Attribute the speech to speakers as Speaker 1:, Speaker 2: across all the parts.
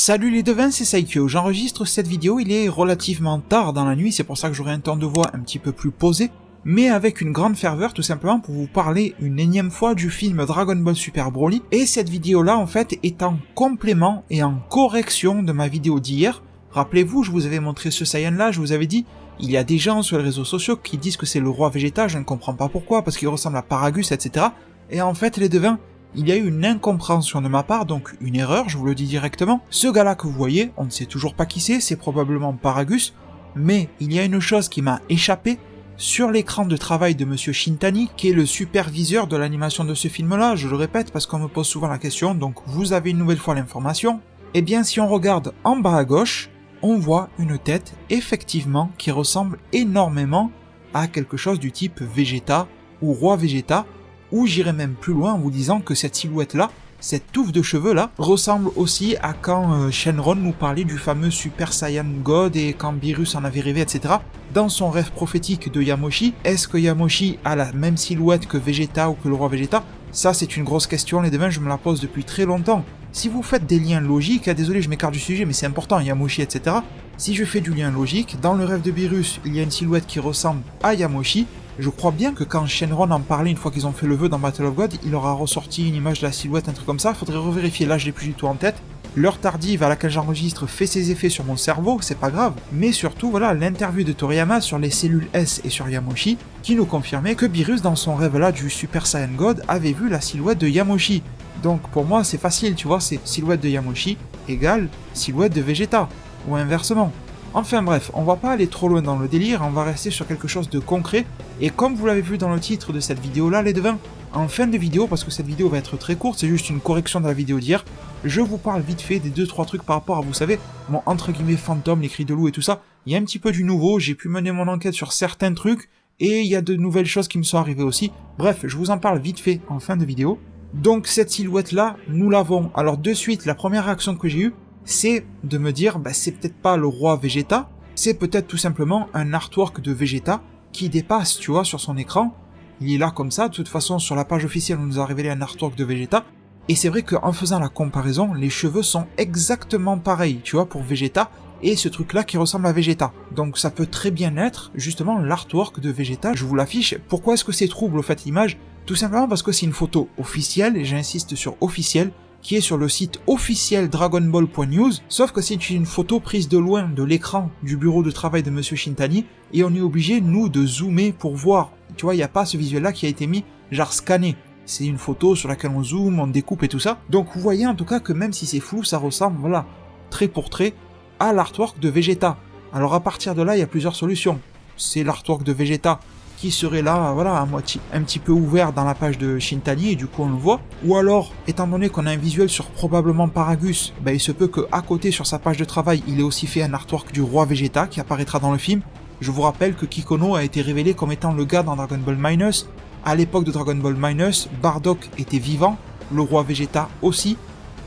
Speaker 1: Salut les devins, c'est Saikyo. J'enregistre cette vidéo, il est relativement tard dans la nuit, c'est pour ça que j'aurai un ton de voix un petit peu plus posé, mais avec une grande ferveur tout simplement pour vous parler une énième fois du film Dragon Ball Super Broly, et cette vidéo là en fait est en complément et en correction de ma vidéo d'hier. Rappelez-vous, je vous avais montré ce Saiyan là, je vous avais dit, il y a des gens sur les réseaux sociaux qui disent que c'est le roi Vegeta, je ne comprends pas pourquoi, parce qu'il ressemble à Paragus, etc. Et en fait les devins, il y a eu une incompréhension de ma part, donc une erreur, je vous le dis directement. Ce gars-là que vous voyez, on ne sait toujours pas qui c'est probablement Paragus, mais il y a une chose qui m'a échappé sur l'écran de travail de Monsieur Shintani, qui est le superviseur de l'animation de ce film-là, je le répète parce qu'on me pose souvent la question, donc vous avez une nouvelle fois l'information. Eh bien, si on regarde en bas à gauche, on voit une tête, effectivement, qui ressemble énormément à quelque chose du type Vegeta ou Roi Vegeta, ou j'irai même plus loin en vous disant que cette silhouette-là, cette touffe de cheveux-là, ressemble aussi à quand Shenron nous parlait du fameux Super Saiyan God et quand Beerus en avait rêvé, etc. Dans son rêve prophétique de Yamoshi, est-ce que Yamoshi a la même silhouette que Vegeta ou que le roi Vegeta? Ça c'est une grosse question, les devins, je me la pose depuis très longtemps. Si vous faites des liens logiques, désolé je m'écarte du sujet mais c'est important, Yamoshi, etc. Si je fais du lien logique, dans le rêve de Beerus, il y a une silhouette qui ressemble à Yamoshi. Je crois bien que quand Shenron en parlait une fois qu'ils ont fait le vœu dans Battle of God, il aura ressorti une image de la silhouette, un truc comme ça, faudrait revérifier, là je l'ai plus du tout en tête. L'heure tardive à laquelle j'enregistre fait ses effets sur mon cerveau, c'est pas grave, mais surtout voilà l'interview de Toriyama sur les cellules S et sur Yamoshi, qui nous confirmait que Beerus dans son rêve là du Super Saiyan God avait vu la silhouette de Yamoshi. Donc pour moi c'est facile, tu vois, c'est silhouette de Yamoshi égale silhouette de Vegeta, ou inversement. Enfin bref, on va pas aller trop loin dans le délire, on va rester sur quelque chose de concret, et comme vous l'avez vu dans le titre de cette vidéo là les devins, en fin de vidéo, parce que cette vidéo va être très courte, c'est juste une correction de la vidéo d'hier, je vous parle vite fait des 2-3 trucs par rapport à, vous savez, mon entre guillemets fantôme, les cris de loup et tout ça. Il y a un petit peu du nouveau, j'ai pu mener mon enquête sur certains trucs, et il y a de nouvelles choses qui me sont arrivées aussi. Bref, je vous en parle vite fait en fin de vidéo. Donc cette silhouette là, nous l'avons. Alors de suite, la première réaction que j'ai eue, c'est de me dire, c'est peut-être pas le roi Vegeta, c'est peut-être tout simplement un artwork de Vegeta qui dépasse, tu vois, sur son écran. Il est là comme ça, de toute façon sur la page officielle on nous a révélé un artwork de Vegeta, et c'est vrai qu'en faisant la comparaison, les cheveux sont exactement pareils, tu vois, pour Vegeta, et ce truc-là qui ressemble à Vegeta. Donc ça peut très bien être, justement, l'artwork de Vegeta, je vous l'affiche. Pourquoi est-ce que c'est trouble, au fait, l'image? Tout simplement parce que c'est une photo officielle, et j'insiste sur officielle, qui est sur le site officiel dragonball.news, sauf que c'est une photo prise de loin de l'écran du bureau de travail de Monsieur Shintani, et on est obligé, nous, de zoomer pour voir. Tu vois, il n'y a pas ce visuel-là qui a été mis, genre scanné. C'est une photo sur laquelle on zoome, on découpe et tout ça. Donc vous voyez en tout cas que même si c'est flou, ça ressemble, voilà, trait pour trait, à l'artwork de Vegeta. Alors à partir de là, il y a plusieurs solutions. C'est l'artwork de Vegeta qui serait là, voilà, à moitié, un petit peu ouvert dans la page de Shintani, et du coup on le voit. Ou alors, étant donné qu'on a un visuel sur probablement Paragus, il se peut qu'à côté, sur sa page de travail, il ait aussi fait un artwork du roi Vegeta qui apparaîtra dans le film. Je vous rappelle que Kikono a été révélé comme étant le gars dans Dragon Ball Minus. À l'époque de Dragon Ball Minus, Bardock était vivant, le roi Vegeta aussi.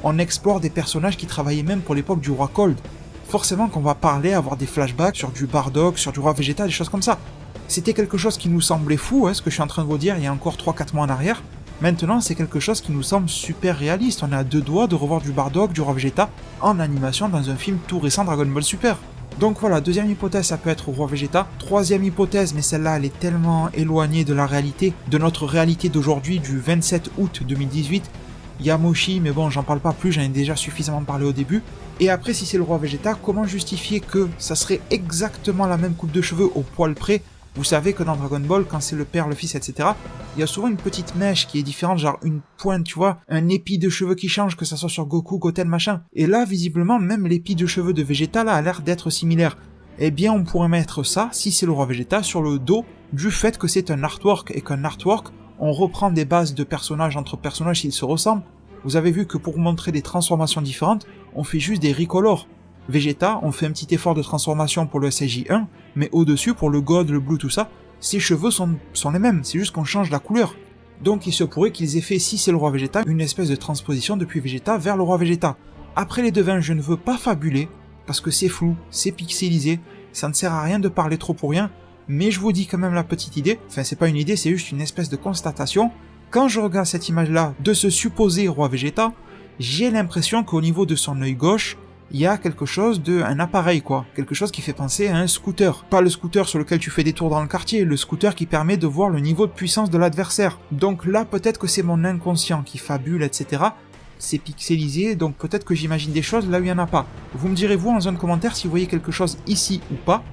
Speaker 1: On explore des personnages qui travaillaient même pour l'époque du roi Cold. Forcément qu'on va parler, avoir des flashbacks sur du Bardock, sur du roi Vegeta, des choses comme ça. C'était quelque chose qui nous semblait fou, ce que je suis en train de vous dire il y a encore 3-4 mois en arrière. Maintenant, c'est quelque chose qui nous semble super réaliste. On est à deux doigts de revoir du Bardock, du roi Vegeta, en animation dans un film tout récent Dragon Ball Super. Donc voilà, deuxième hypothèse, ça peut être roi Vegeta. Troisième hypothèse, mais celle-là, elle est tellement éloignée de la réalité, de notre réalité d'aujourd'hui, du 27 août 2018. Yamoshi, mais bon, j'en parle pas plus, j'en ai déjà suffisamment parlé au début. Et après, si c'est le roi Vegeta, comment justifier que ça serait exactement la même coupe de cheveux au poil près? Vous savez que dans Dragon Ball, quand c'est le père, le fils, etc., il y a souvent une petite mèche qui est différente, genre une pointe, tu vois, un épi de cheveux qui change, que ça soit sur Goku, Goten, machin. Et là, visiblement, même l'épi de cheveux de Vegeta, là, a l'air d'être similaire. Eh bien, on pourrait mettre ça, si c'est le roi Vegeta, sur le dos du fait que c'est un artwork, et qu'un artwork, on reprend des bases de personnages entre personnages s'ils se ressemblent. Vous avez vu que pour montrer des transformations différentes, on fait juste des recolors. Vegeta, on fait un petit effort de transformation pour le SSJ1, mais au-dessus, pour le God, le Blue, tout ça, ses cheveux sont les mêmes, c'est juste qu'on change la couleur. Donc il se pourrait qu'ils aient fait, si c'est le roi Vegeta, une espèce de transposition depuis Vegeta vers le roi Vegeta. Après les devins, je ne veux pas fabuler, parce que c'est flou, c'est pixelisé, ça ne sert à rien de parler trop pour rien, mais je vous dis quand même la petite idée, enfin c'est pas une idée, c'est juste une espèce de constatation. Quand je regarde cette image-là de ce supposé roi Vegeta, j'ai l'impression qu'au niveau de son œil gauche, il y a quelque chose un appareil quoi, quelque chose qui fait penser à un scooter. Pas le scooter sur lequel tu fais des tours dans le quartier, le scooter qui permet de voir le niveau de puissance de l'adversaire. Donc là, peut-être que c'est mon inconscient qui fabule, etc. C'est pixelisé, donc peut-être que j'imagine des choses là où il n'y en a pas. Vous me direz vous en zone commentaire si vous voyez quelque chose ici ou pas.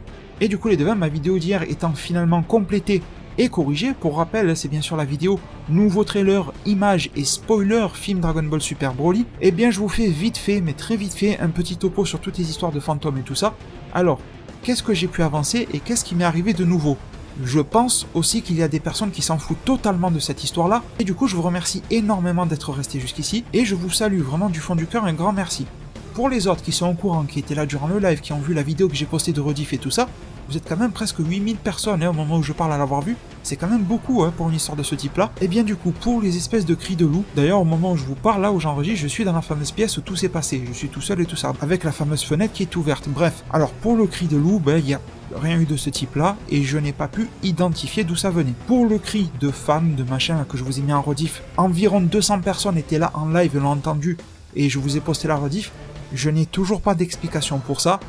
Speaker 1: Et du coup les devins, ma vidéo d'hier étant finalement complétée et corrigée, pour rappel c'est bien sûr la vidéo nouveau trailer, images et spoiler film Dragon Ball Super Broly, et bien je vous fais vite fait, mais très vite fait, un petit topo sur toutes les histoires de fantômes et tout ça. Alors, qu'est-ce que j'ai pu avancer et qu'est-ce qui m'est arrivé de nouveau ? Je pense aussi qu'il y a des personnes qui s'en foutent totalement de cette histoire-là, et du coup je vous remercie énormément d'être restés jusqu'ici, et je vous salue vraiment du fond du cœur, un grand merci. Pour les autres qui sont au courant, qui étaient là durant le live, qui ont vu la vidéo que j'ai postée de rediff et tout ça, vous êtes quand même presque 8000 personnes au moment où je parle à l'avoir vu, c'est quand même beaucoup pour une histoire de ce type-là. Et bien du coup, pour les espèces de cris de loup, d'ailleurs au moment où je vous parle, là où j'enregistre, je suis dans la fameuse pièce où tout s'est passé, je suis tout seul et tout ça, avec la fameuse fenêtre qui est ouverte. Bref, alors pour le cri de loup, il y a rien eu de ce type-là, et je n'ai pas pu identifier d'où ça venait. Pour le cri de femme, de machin, que je vous ai mis en rediff, environ 200 personnes étaient là en live et l'ont entendu, et je vous ai posté la rediff, je n'ai toujours pas d'explication pour ça.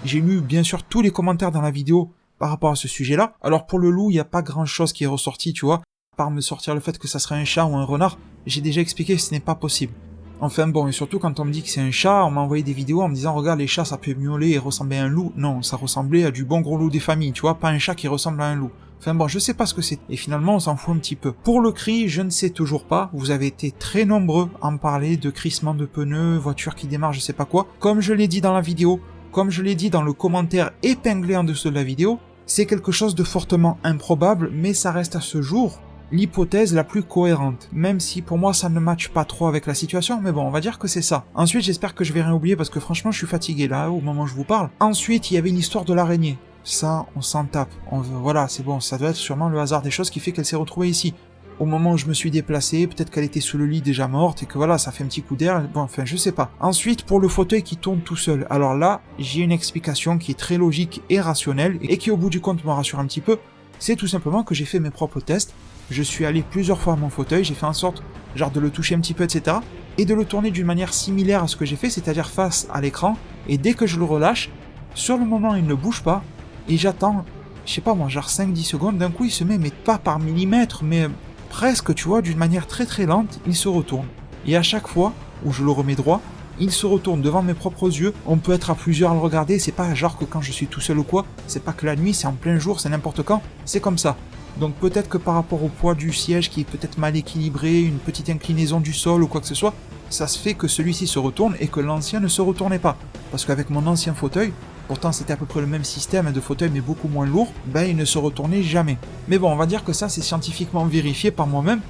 Speaker 1: J'ai lu bien sûr tous les commentaires dans la vidéo par rapport à ce sujet-là. Alors pour le loup, il n'y a pas grand-chose qui est ressorti, tu vois. À part me sortir le fait que ça serait un chat ou un renard, j'ai déjà expliqué que ce n'est pas possible. Enfin bon, et surtout quand on me dit que c'est un chat, on m'a envoyé des vidéos en me disant « Regarde, les chats ça peut miauler et ressembler à un loup ». Non, ça ressemblait à du bon gros loup des familles, tu vois, pas un chat qui ressemble à un loup. Enfin bon, je sais pas ce que c'est. Et finalement, on s'en fout un petit peu. Pour le cri, je ne sais toujours pas. Vous avez été très nombreux à me parler de crissement de pneus, voiture qui démarre, je sais pas quoi. Comme je l'ai dit dans la vidéo, comme je l'ai dit dans le commentaire épinglé en dessous de la vidéo, c'est quelque chose de fortement improbable, mais ça reste à ce jour l'hypothèse la plus cohérente, même si pour moi ça ne matche pas trop avec la situation, mais bon, on va dire que c'est ça. Ensuite, j'espère que je vais rien oublier parce que franchement, je suis fatigué là, au moment où je vous parle. Ensuite, il y avait une histoire de l'araignée. Ça, on s'en tape. Voilà, c'est bon, ça doit être sûrement le hasard des choses qui fait qu'elle s'est retrouvée ici. Au moment où je me suis déplacé, peut-être qu'elle était sous le lit déjà morte et que voilà, ça fait un petit coup d'air, bon, enfin, je sais pas. Ensuite, pour le fauteuil qui tourne tout seul, alors là, j'ai une explication qui est très logique et rationnelle et qui au bout du compte me rassure un petit peu, c'est tout simplement que j'ai fait mes propres tests, je suis allé plusieurs fois à mon fauteuil, j'ai fait en sorte, genre de le toucher un petit peu, etc., et de le tourner d'une manière similaire à ce que j'ai fait, c'est-à-dire face à l'écran, et dès que je le relâche, sur le moment il ne bouge pas, et j'attends, je sais pas moi, genre 5-10 secondes, d'un coup il se met, mais pas par millimètre, mais presque, tu vois, d'une manière très très lente, il se retourne. Et à chaque fois où je le remets droit, il se retourne devant mes propres yeux, on peut être à plusieurs à le regarder, c'est pas genre que quand je suis tout seul ou quoi, c'est pas que la nuit, c'est en plein jour, c'est n'importe quand, c'est comme ça. Donc peut-être que par rapport au poids du siège qui est peut-être mal équilibré, une petite inclinaison du sol ou quoi que ce soit, ça se fait que celui-ci se retourne et que l'ancien ne se retournait pas. Parce qu'avec mon ancien fauteuil, pourtant c'était à peu près le même système de fauteuil mais beaucoup moins lourd, il ne se retournait jamais. Mais bon, on va dire que ça c'est scientifiquement vérifié par moi-même,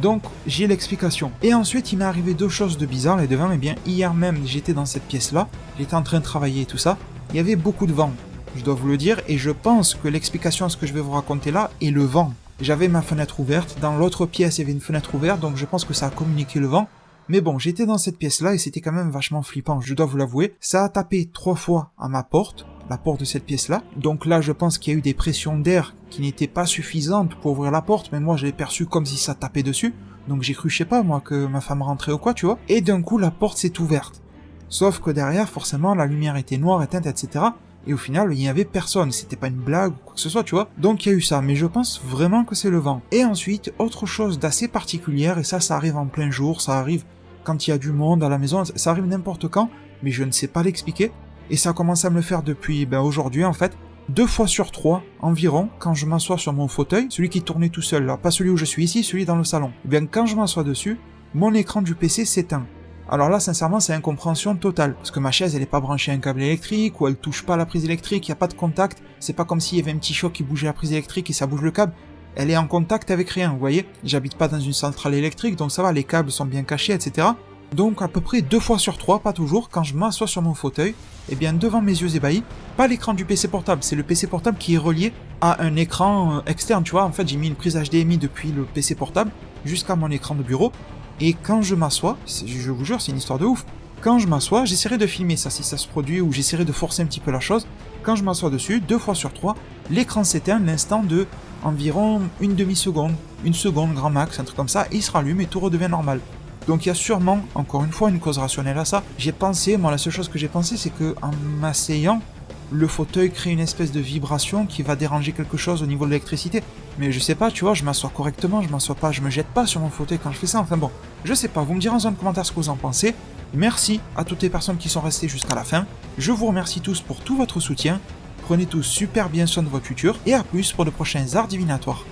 Speaker 1: donc j'ai l'explication. Et ensuite il m'est arrivé deux choses de bizarres les devants, hier même j'étais dans cette pièce-là, j'étais en train de travailler et tout ça, il y avait beaucoup de vent. Je dois vous le dire, et je pense que l'explication à ce que je vais vous raconter là est le vent. J'avais ma fenêtre ouverte, dans l'autre pièce il y avait une fenêtre ouverte, donc je pense que ça a communiqué le vent. Mais bon, j'étais dans cette pièce-là et c'était quand même vachement flippant, je dois vous l'avouer. Ça a tapé 3 fois à ma porte, la porte de cette pièce-là. Donc là, je pense qu'il y a eu des pressions d'air qui n'étaient pas suffisantes pour ouvrir la porte, mais moi je l'ai perçu comme si ça tapait dessus. Donc j'ai cru, je sais pas moi, que ma femme rentrait ou quoi, tu vois. Et d'un coup, la porte s'est ouverte. Sauf que derrière, forcément, la lumière était noire, éteinte, etc. Et au final, il n'y avait personne, c'était pas une blague ou quoi que ce soit, tu vois. Donc il y a eu ça, mais je pense vraiment que c'est le vent. Et ensuite, autre chose d'assez particulière, et ça arrive en plein jour, ça arrive quand il y a du monde à la maison, ça arrive n'importe quand, mais je ne sais pas l'expliquer. Et ça commence à me le faire depuis aujourd'hui en fait, 2 fois sur 3 environ, quand je m'assois sur mon fauteuil, celui qui tournait tout seul là, pas celui où je suis ici, celui dans le salon. Quand je m'assois dessus, mon écran du PC s'éteint. Alors là, sincèrement, c'est incompréhension totale, parce que ma chaise, elle est pas branchée à un câble électrique, ou elle touche pas la prise électrique, il y a pas de contact, c'est pas comme s'il y avait un petit choc qui bougeait la prise électrique et ça bouge le câble, elle est en contact avec rien, vous voyez. J'habite pas dans une centrale électrique, donc ça va, les câbles sont bien cachés, etc. Donc à peu près 2 fois sur 3, pas toujours, quand je m'assois sur mon fauteuil, devant mes yeux ébahis, pas l'écran du PC portable, c'est le PC portable qui est relié à un écran externe, tu vois. En fait, j'ai mis une prise HDMI depuis le PC portable jusqu'à mon écran de bureau. Et quand je m'assois, je vous jure, c'est une histoire de ouf. Quand je m'assois, j'essaierai de filmer ça si ça se produit, ou j'essaierai de forcer un petit peu la chose. Quand je m'assois dessus, 2 fois sur 3, l'écran s'éteint l'instant de environ une demi-seconde, 1 seconde grand max, un truc comme ça, et il se rallume et tout redevient normal. Donc il y a sûrement, encore une fois, une cause rationnelle à ça. J'ai pensé, moi la seule chose que j'ai pensé, c'est que en m'asseyant, le fauteuil crée une espèce de vibration qui va déranger quelque chose au niveau de l'électricité. Mais je sais pas, tu vois, je m'assois correctement, je m'assois pas, je me jette pas sur mon fauteuil quand je fais ça, enfin bon. Je sais pas, vous me direz en zone de commentaire ce que vous en pensez. Merci à toutes les personnes qui sont restées jusqu'à la fin. Je vous remercie tous pour tout votre soutien. Prenez tous super bien soin de votre futur, et à plus pour de prochains arts divinatoires.